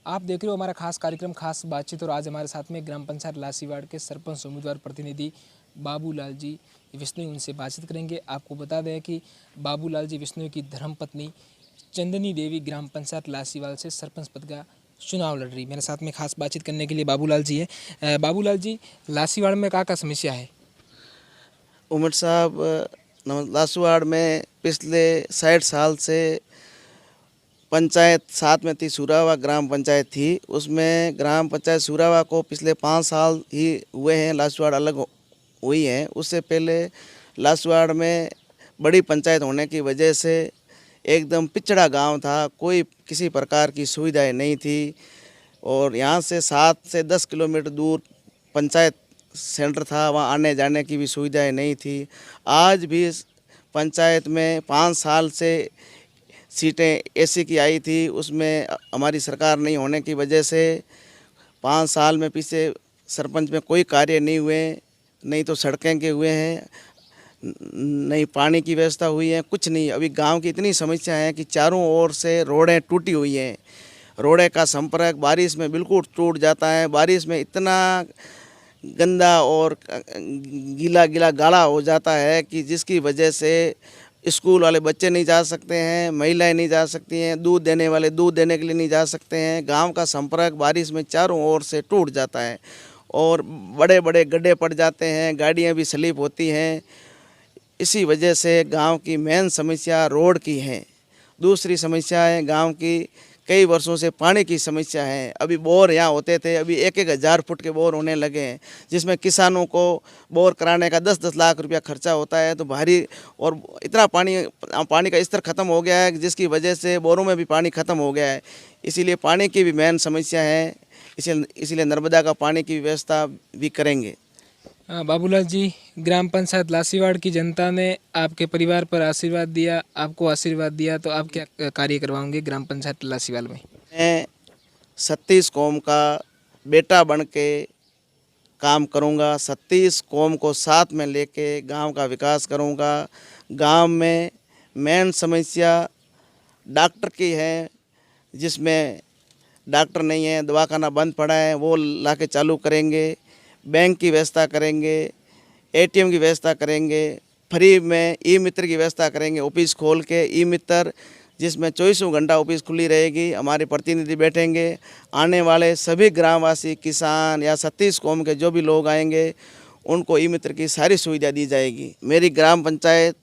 आप देख रहे हो हमारा खास कार्यक्रम खास बातचीत और आज हमारे साथ में ग्राम पंचायत लासीवाड़ के सरपंच उम्मीदवार प्रतिनिधि बाबूलाल जी विश्नोई, उनसे बातचीत करेंगे। आपको बता दें कि बाबूलाल जी विश्नोई की धर्मपत्नी चंदनी देवी ग्राम पंचायत लासीवाड़ से सरपंच पद का चुनाव लड़ रही। मेरे साथ में खास बातचीत करने के लिए बाबूलाल जी है। बाबूलाल जी, लासीवाड़ में क्या समस्या है? उमर साहब, लासूवाड़ में पिछले 60 साल से पंचायत साथ में थी। सूरावा ग्राम पंचायत थी, उसमें ग्राम पंचायत सूरावा को पिछले 5 साल ही हुए हैं लासूवाड़ अलग हुई है। उससे पहले लासूवाड़ में बड़ी पंचायत होने की वजह से एकदम पिछड़ा गांव था, कोई किसी प्रकार की सुविधाएं नहीं थी और यहाँ से 7 से 10 किलोमीटर दूर पंचायत सेंटर था, वहाँ आने जाने की भी सुविधाएं नहीं थी। आज भी पंचायत में 5 साल से सीटें ऐसी की आई थी, उसमें हमारी सरकार नहीं होने की वजह से 5 साल में पीछे सरपंच में कोई कार्य नहीं हुए, नहीं तो सड़कें के हुए हैं, नहीं पानी की व्यवस्था हुई है, कुछ नहीं। अभी गांव की इतनी समस्या है कि चारों ओर से रोडें टूटी हुई हैं। रोडें का संपर्क बारिश में बिल्कुल टूट जाता है। बारिश में इतना गंदा और गीला गीला गाढ़ा हो जाता है कि जिसकी वजह से स्कूल वाले बच्चे नहीं जा सकते हैं, महिलाएं नहीं जा सकती हैं, दूध देने वाले दूध देने के लिए नहीं जा सकते हैं। गांव का संपर्क बारिश में चारों ओर से टूट जाता है और बड़े बड़े गड्ढे पड़ जाते हैं, गाड़ियां भी स्लिप होती हैं। इसी वजह से गांव की मेन समस्या रोड की है। दूसरी समस्या है गांव की कई वर्षों से पानी की समस्या है। अभी बोर यहाँ होते थे, अभी 1-1 हज़ार फुट के बोर होने लगे हैं, जिसमें किसानों को बोर कराने का 10-10 लाख रुपया खर्चा होता है। तो भारी और इतना पानी का स्तर ख़त्म हो गया है जिसकी वजह से बोरों में भी पानी ख़त्म हो गया है। इसीलिए पानी की भी मेन समस्या है, इसीलिए नर्मदा का पानी की व्यवस्था भी करेंगे। बाबूलाल जी, ग्राम पंचायत लासीवाड़ की जनता ने आपके परिवार पर आशीर्वाद दिया, आपको आशीर्वाद दिया, तो आप क्या कार्य करवाओगे ग्राम पंचायत लासीवाड़ में? मैं 36 कौम का बेटा बन के काम करूंगा। 36 कौम को साथ में लेके गांव का विकास करूंगा। गांव में मेन समस्या डॉक्टर की है, जिसमें डॉक्टर नहीं है, दवाखाना बंद पड़ा है, वो लाके चालू करेंगे। बैंक की व्यवस्था करेंगे, एटीएम की व्यवस्था करेंगे, फ्री में ई मित्र की व्यवस्था करेंगे। ऑफिस खोल के ई मित्र, जिसमें 24 घंटा ऑफिस खुली रहेगी, हमारे प्रतिनिधि बैठेंगे। आने वाले सभी ग्रामवासी, किसान या 36 कौम के जो भी लोग आएंगे उनको ई मित्र की सारी सुविधा दी जाएगी। मेरी ग्राम पंचायत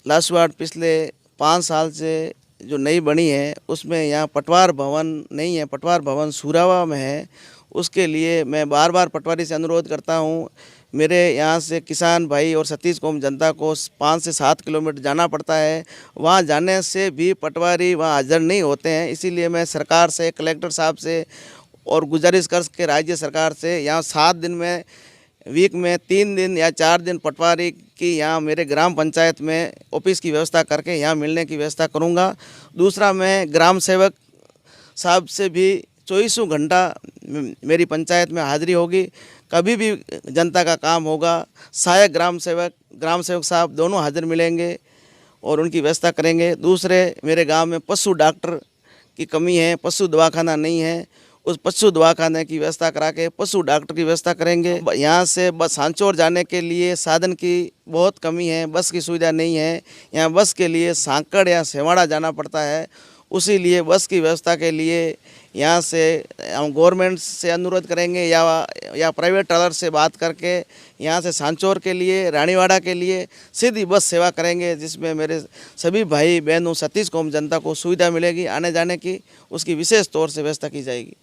लासूवाड़ पिछले 5 साल से जो नई बनी है उसमें यहाँ पटवार भवन नहीं है, पटवार भवन सूरावा में है। उसके लिए मैं बार बार पटवारी से अनुरोध करता हूँ। मेरे यहाँ से किसान भाई और 36 कौम जनता को 5 से 7 किलोमीटर जाना पड़ता है, वहाँ जाने से भी पटवारी वहाँ हाजिर नहीं होते हैं। इसीलिए मैं सरकार से, कलेक्टर साहब से और गुजारिश कर के राज्य सरकार से यहाँ 7 दिन में, वीक में 3 दिन या 4 दिन पटवारी की यहाँ मेरे ग्राम पंचायत में ऑफिस की व्यवस्था करके यहाँ मिलने की व्यवस्था करूँगा। दूसरा, मैं ग्राम सेवक साहब से भी 24 घंटा मेरी पंचायत में हाजिरी होगी। कभी भी जनता का काम होगा, सहायक ग्राम सेवक साहब दोनों हाजिर मिलेंगे और उनकी व्यवस्था करेंगे। दूसरे, मेरे गांव में पशु डॉक्टर की कमी है, पशु दवाखाना नहीं है, उस पशु दवाखाने की व्यवस्था करा के पशु डॉक्टर की व्यवस्था करेंगे। यहाँ से बस सांचौर जाने के लिए साधन की बहुत कमी है, बस की सुविधा नहीं है। यहाँ बस के लिए सांकड़ या सेवाड़ा जाना पड़ता है। उसी लिए बस की व्यवस्था के लिए यहाँ से हम गवर्नमेंट से अनुरोध करेंगे या प्राइवेट ट्रैवलर से बात करके यहाँ से सांचौर के लिए, रानीवाड़ा के लिए सीधी बस सेवा करेंगे, जिसमें मेरे सभी भाई बहनों 36 कौम जनता को सुविधा मिलेगी आने जाने की। उसकी विशेष तौर से व्यवस्था की जाएगी।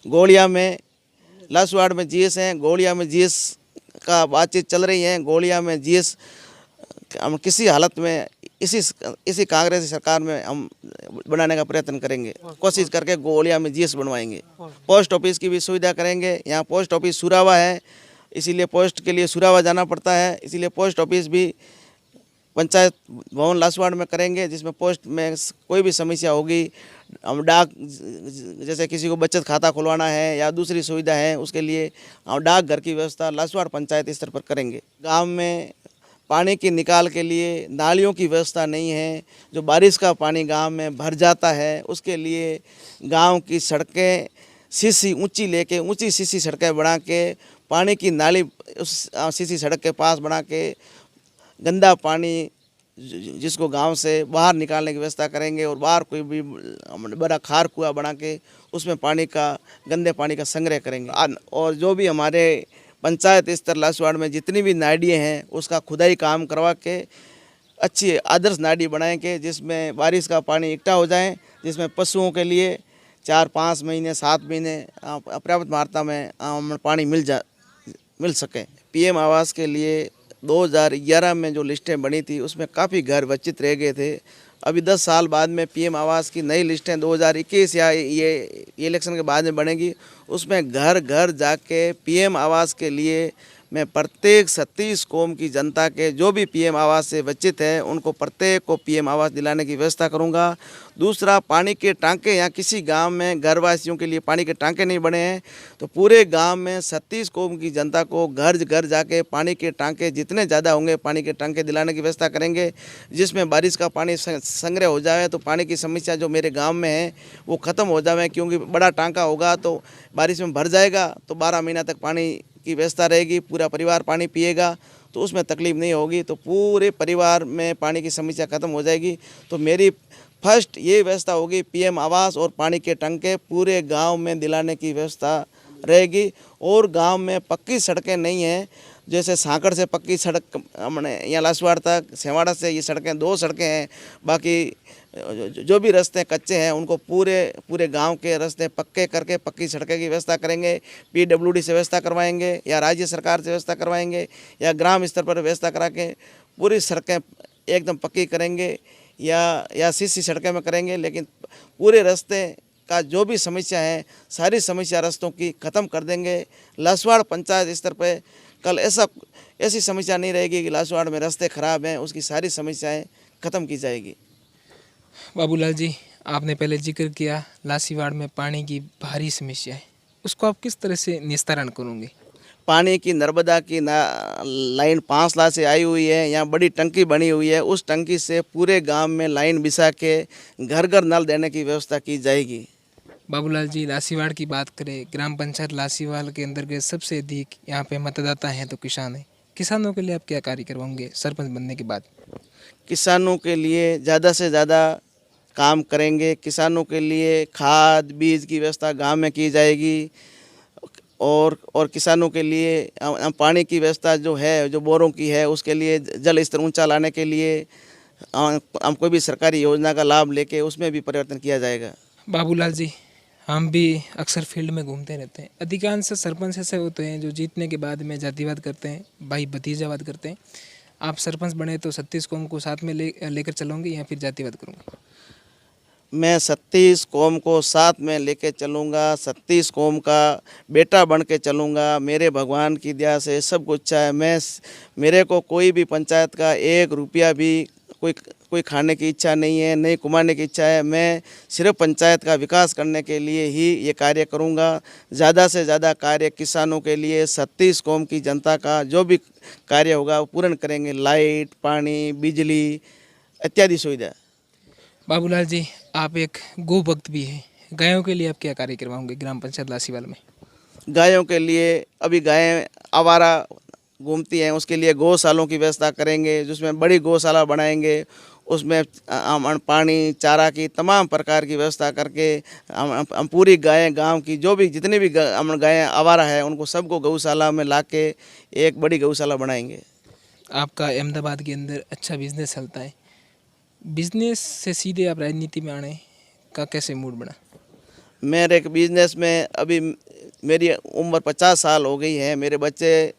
गोलिया में, लासूवाड़ में जीएस हैं, गोलिया में जीएस का बातचीत चल रही है। गोलिया में जीएस हम किसी हालत में इसी कांग्रेस सरकार में हम बनाने का प्रयत्न करेंगे, कोशिश करके गोलिया में जीएस बनवाएंगे। पोस्ट ऑफिस की भी सुविधा करेंगे। यहाँ पोस्ट ऑफिस सूरावा है, इसीलिए पोस्ट के लिए सूरावा जाना पड़ता है, इसीलिए पोस्ट ऑफिस भी पंचायत भवन लासूवाड़ में करेंगे, जिसमें पोस्ट में कोई भी समस्या होगी, हम डाक, जैसे किसी को बचत खाता खुलवाना है या दूसरी सुविधा है, उसके लिए हम डाक घर की व्यवस्था लासूवाड़ पंचायत स्तर पर करेंगे। गांव में पानी की निकाल के लिए नालियों की व्यवस्था नहीं है। जो बारिश का पानी गांव में भर जाता है उसके लिए गांव की सड़कें सीसी ऊंची लेके ऊंची सीसी सड़कें बना के पानी की नाली उस सीसी सड़क के पास बना के गंदा पानी जिसको गांव से बाहर निकालने की व्यवस्था करेंगे और बाहर कोई भी बड़ा खार कुआं बना के उसमें पानी का गंदे पानी का संग्रह करेंगे। और जो भी हमारे पंचायत स्तर लासवाड़ में जितनी भी नालियाँ हैं उसका खुदाई काम करवा के अच्छी आदर्श नाली बनाएंगे जिसमें बारिश का पानी इकट्ठा हो जाए, जिसमें पशुओं के लिए 4-5 महीने 7 महीने पर्याप्त मात्रा में पानी मिल सके। पीएम आवास के लिए 2011 में जो लिस्टें बनी थी उसमें काफ़ी घर वंचित रह गए थे। अभी 10 साल बाद में पीएम आवास की नई लिस्टें 2021 या ये इलेक्शन के बाद में बनेगी। उसमें घर घर जाके पीएम आवास के लिए मैं प्रत्येक 36 कौम की जनता के जो भी पीएम आवास से वंचित है उनको प्रत्येक को पीएम आवास दिलाने की व्यवस्था करूंगा। दूसरा, पानी के टांके यहाँ किसी गांव में घरवासियों के लिए पानी के टांके नहीं बने हैं तो पूरे गांव में 36 कौम की जनता को घर घर जाके पानी के टांके जितने ज़्यादा होंगे पानी के टांके दिलाने की व्यवस्था करेंगे, जिसमें बारिश का पानी संग्रह हो जाए तो पानी की समस्या जो मेरे गाँव में है वो ख़त्म हो जाए। क्योंकि बड़ा टांका होगा तो बारिश में भर जाएगा तो 12 महीना तक पानी की व्यवस्था रहेगी, पूरा परिवार पानी पिएगा तो उसमें तकलीफ नहीं होगी, तो पूरे परिवार में पानी की समस्या ख़त्म हो जाएगी। तो मेरी फर्स्ट ये व्यवस्था होगी पीएम आवास और पानी के टंके पूरे गांव में दिलाने की व्यवस्था रहेगी। और गांव में पक्की सड़कें नहीं हैं, जैसे सांकड़ से पक्की सड़क हमने यहाँ लासवाड़ तक, सेवाड़ा से ये सड़कें 2 सड़कें हैं, बाकी जो भी रास्ते कच्चे हैं उनको पूरे गांव के रास्ते पक्के करके पक्की सड़कें की व्यवस्था करेंगे। पीडब्ल्यूडी से व्यवस्था करवाएंगे या राज्य सरकार से व्यवस्था करवाएंगे या ग्राम स्तर पर व्यवस्था करा के पूरी सड़कें एकदम पक्की करेंगे या सीसी सड़कें में करेंगे। लेकिन पूरे रास्ते का जो भी समस्या है सारी समस्या रास्तों की ख़त्म कर देंगे। लासवाड़ पंचायत स्तर पर कल ऐसी समस्या नहीं रहेगी कि लासवाड़ में रास्ते ख़राब हैं, उसकी सारी समस्याएँ ख़त्म की जाएगी। बाबूलाल जी, आपने पहले जिक्र किया लासीवाड़ में पानी की भारी समस्या है, उसको आप किस तरह से निस्तारण करोगे? पानी की नर्मदा की लाइन 5 लाख से आई हुई है, यहाँ बड़ी टंकी बनी हुई है, उस टंकी से पूरे गांव में लाइन बिछा के घर घर नल देने की व्यवस्था की जाएगी। बाबूलाल जी, लासीवाड़ की बात करें, ग्राम पंचायत लासीवाड़ के अंतर्गत सबसे अधिक यहाँ पे मतदाता हैं तो किसान हैं। किसानों के लिए आप क्या कार्य करवाओगे सरपंच बनने के बाद? किसानों के लिए ज़्यादा से ज़्यादा काम करेंगे। किसानों के लिए खाद बीज की व्यवस्था गांव में की जाएगी और किसानों के लिए पानी की व्यवस्था जो है, जो बोरों की है, उसके लिए जल स्तर ऊंचा लाने के लिए हम कोई भी सरकारी योजना का लाभ लेके उसमें भी परिवर्तन किया जाएगा। बाबूलाल जी, हम भी अक्सर फील्ड में घूमते रहते हैं। अधिकांश सरपंच ऐसे होते हैं जो जीतने के बाद में जातिवाद करते हैं, भाई भतीजावाद करते हैं। आप सरपंच बने तो 36 कौम को साथ में लेकर चलोगे या फिर जातिवाद करोगे? मैं 36 कौम को साथ में लेके चलूँगा, 36 कौम का बेटा बन के चलूँगा। मेरे भगवान की दया से सब कुछ अच्छा है। मेरे को कोई भी पंचायत का 1 रुपया भी कोई खाने की इच्छा नहीं है, नहीं कमाने की इच्छा है। मैं सिर्फ पंचायत का विकास करने के लिए ही ये कार्य करूँगा। ज़्यादा से ज़्यादा कार्य किसानों के लिए 36 कौम की जनता का जो भी कार्य होगा वो पूर्ण करेंगे। लाइट, पानी, बिजली इत्यादि सुविधा। बाबूलाल जी, आप एक गो भक्त भी हैं, गायों के लिए आप क्या कार्य करवाओगे ग्राम पंचायत लासीवाड़ में? गायों के लिए अभी गायें आवारा घूमती हैं, उसके लिए गौशालों की व्यवस्था करेंगे, जिसमें बड़ी गौशाला बनाएंगे। उसमें हम पानी, चारा की तमाम प्रकार की व्यवस्था करके हम पूरी गायें गांव की जो भी जितनी भी हम गायें आवारा है उनको सबको गौशाला में ला के एक बड़ी गौशाला बनाएंगे। आपका अहमदाबाद के अंदर अच्छा बिजनेस चलता है, बिजनेस से सीधे आप राजनीति में आने का कैसे मूड बना? मेरे एक बिजनेस में अभी मेरी उम्र 50 साल हो गई है, मेरे बच्चे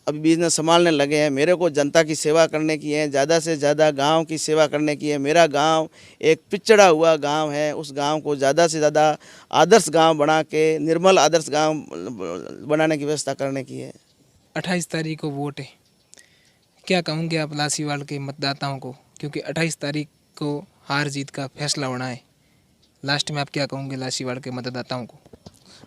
अभी बिजनेस संभालने लगे हैं। मेरे को जनता की सेवा करने की है, ज़्यादा से ज़्यादा गांव की सेवा करने की है। मेरा गांव एक पिछड़ा हुआ गांव है, उस गांव को ज़्यादा से ज़्यादा आदर्श गांव बना के निर्मल आदर्श गांव बनाने की व्यवस्था करने की है। 28 तारीख को वोट है, क्या कहूँगे आप लासीवाड़ के मतदाताओं को? क्योंकि 28 तारीख को हार जीत का फैसला होना है। लास्ट में आप क्या कहोगे लासीवाड़ के मतदाताओं को?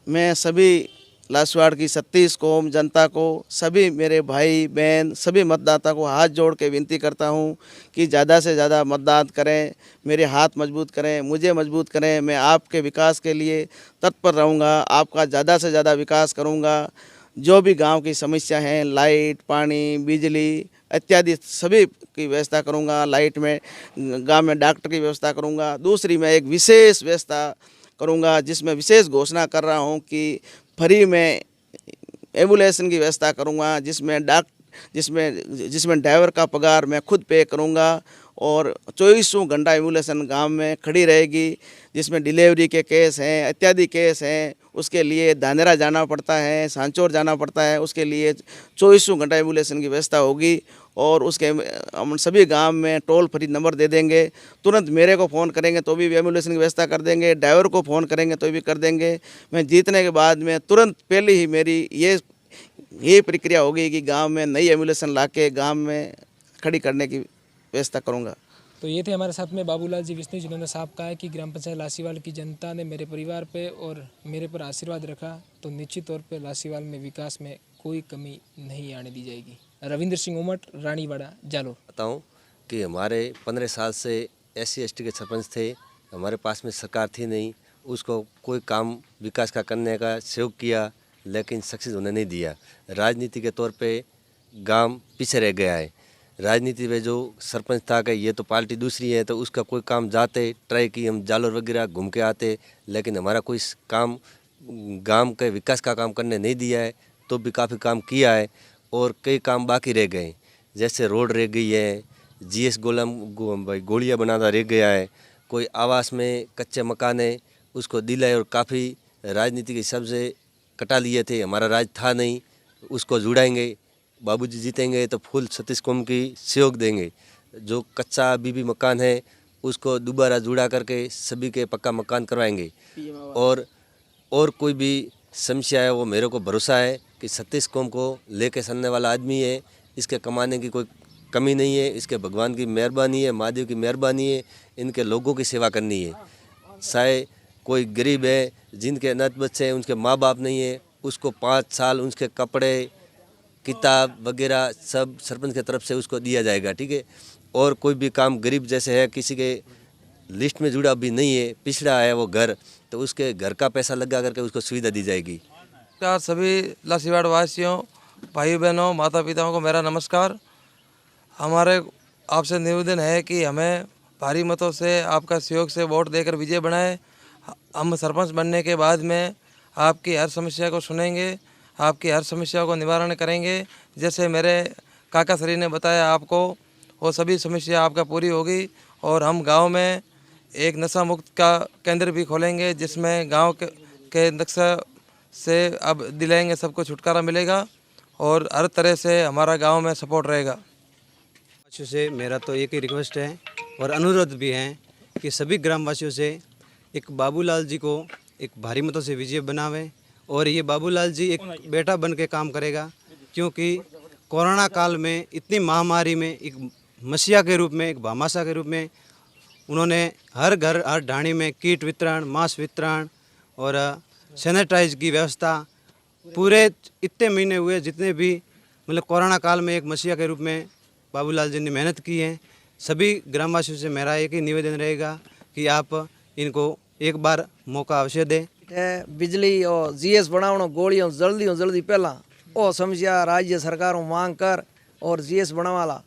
मैं सभी लासवाड़ की 36 कौम जनता को, सभी मेरे भाई बहन, सभी मतदाता को हाथ जोड़ के विनती करता हूं कि ज़्यादा से ज़्यादा मतदान करें, मेरे हाथ मजबूत करें, मुझे मजबूत करें। मैं आपके विकास के लिए तत्पर रहूंगा, आपका ज़्यादा से ज़्यादा विकास करूंगा। जो भी गांव की समस्या हैं, लाइट, पानी, बिजली इत्यादि सभी की व्यवस्था करूंगा। लाइट में गांव में डॉक्टर की व्यवस्था करूंगा। दूसरी मैं एक विशेष व्यवस्था करूंगा जिसमें विशेष घोषणा कर रहा हूं कि फ्री में एम्बुलेंस की व्यवस्था करूंगा, जिसमें ड्राइवर का पगार मैं खुद पे करूंगा और 24 घंटा एम्बुलेंस गांव में खड़ी रहेगी। जिसमें डिलीवरी के केस हैं, इत्यादि केस हैं, उसके लिए धानेरा जाना पड़ता है, सांचौर जाना पड़ता है, उसके लिए 24 घंटा एम्बुलेंस की व्यवस्था होगी। और उसके हम सभी गांव में टोल फ्री नंबर दे देंगे। तुरंत मेरे को फ़ोन करेंगे तो भी एम्बुलेंस की व्यवस्था कर देंगे, ड्राइवर को फ़ोन करेंगे तो भी कर देंगे। मैं जीतने के बाद में तुरंत पहले ही मेरी ये प्रक्रिया होगी कि गांव में नई एम्बुलेंस ला के गाँव में खड़ी करने की व्यवस्था करूँगा। तो ये थे हमारे साथ में बाबूलाल जी विश्नोई, जिन्होंने साफ कहा है कि ग्राम पंचायत लासीवाल की जनता ने मेरे परिवार पे और मेरे पर आशीर्वाद रखा तो निश्चित तौर पे लासीवाल में विकास में कोई कमी नहीं आने दी जाएगी। रविंद्र सिंह उमट, रानीवाड़ा, जालोर। बताऊं कि हमारे 15 साल से SC ST के सरपंच थे, हमारे पास में सरकार थी नहीं, उसको कोई काम विकास का करने का सहयोग किया लेकिन सक्सेस होने नहीं दिया। राजनीति के तौर पे गांव पीछे रह गया है। राजनीति में जो सरपंच था कि ये तो पार्टी दूसरी है तो उसका कोई काम जाते ट्राई की, हम जालोर वगैरह घूम के आते, लेकिन हमारा कोई काम गांव के विकास का काम करने नहीं दिया है। तो भी काफ़ी काम किया है और कई काम बाकी रह गए, जैसे रोड रह गई है, GS गोलियाँ बनाना रह गया है, कोई आवास में कच्चे मकान है उसको दिलाए और काफ़ी राजनीति के हिसाब से कटा लिए थे। हमारा राज था नहीं, उसको जुड़ाएंगे, बाबूजी जीतेंगे तो फुल 36 कौम की सहयोग देंगे। जो कच्चा अभी भी मकान है उसको दोबारा जुड़ा करके सभी के पक्का मकान करवाएंगे। और कोई भी समस्या है वो मेरे को भरोसा है कि 36 कौम को लेके चलने वाला आदमी है, इसके कमाने की कोई कमी नहीं है, इसके भगवान की मेहरबानी है, महादेव की मेहरबानी है, इनके लोगों की सेवा करनी है। चाहे कोई गरीब है, जिनके अनाथ बच्चे हैं, उनके माँ बाप नहीं है, उसको 5 साल उसके कपड़े किताब वगैरह सब सरपंच की तरफ से उसको दिया जाएगा, ठीक है। और कोई भी काम गरीब जैसे है, किसी के लिस्ट में जुड़ा भी नहीं है, पिछड़ा है वो घर, तो उसके घर का पैसा लगा करके उसको सुविधा दी जाएगी। नमस्कार सभी लासीवाड़ वासियों, भाई बहनों, माता पिताओं को मेरा नमस्कार। हमारे आपसे निवेदन है कि हमें भारी मतों से आपका सहयोग से वोट देकर विजय बनाए। हम सरपंच बनने के बाद में आपकी हर समस्या को सुनेंगे, आपकी हर समस्या को निवारण करेंगे। जैसे मेरे काका श्री ने बताया आपको, वो सभी समस्या आपका पूरी होगी। और हम गांव में एक नशा मुक्त का केंद्र भी खोलेंगे, जिसमें गांव के नक्शा से अब दिलाएंगे, सबको छुटकारा मिलेगा और हर तरह से हमारा गांव में सपोर्ट रहेगा। वासियों से मेरा तो एक ही रिक्वेस्ट है और अनुरोध भी है कि सभी ग्रामवासियों से एक बाबूलाल जी को एक भारी मतों से विजय बनावे और ये बाबूलाल जी एक बेटा बन के काम करेगा, क्योंकि कोरोना काल में इतनी महामारी में एक मसीहा के रूप में, एक भामाशाह के रूप में उन्होंने हर घर हर ढाणी में किट वितरण, मास्क वितरण और सैनिटाइज की व्यवस्था पूरे इतने महीने हुए जितने भी मतलब कोरोना काल में एक मसीहा के रूप में बाबूलाल जी ने मेहनत की है। सभी ग्रामवासियों से मेरा एक ही निवेदन रहेगा कि आप इनको एक बार मौका अवश्य दें। बिजली और GS बनावनो गोलियों जल्दी पहला ओ समस्या राज्य सरकारों मांग कर और GS बनवाला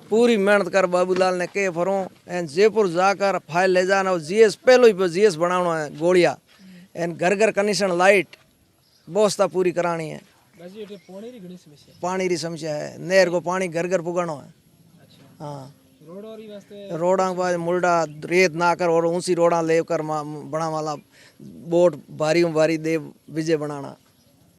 पूरी मेहनत कर बाबूलाल ने के फरों एन जयपुर जाकर फाइल ले जाना और GS पहले ही पे GS बनावनो है गोलियां एन घर कनेक्शन लाइट व्यवस्था पूरी करानी है। पानी की समस्या है, नहर को पानी घर पुगानो है। हाँ, रोडा के बाद मुल्डा रेत ना कर और ऊंची रोडा लेकर बना वाला बोट भारी दे विजय बनाना।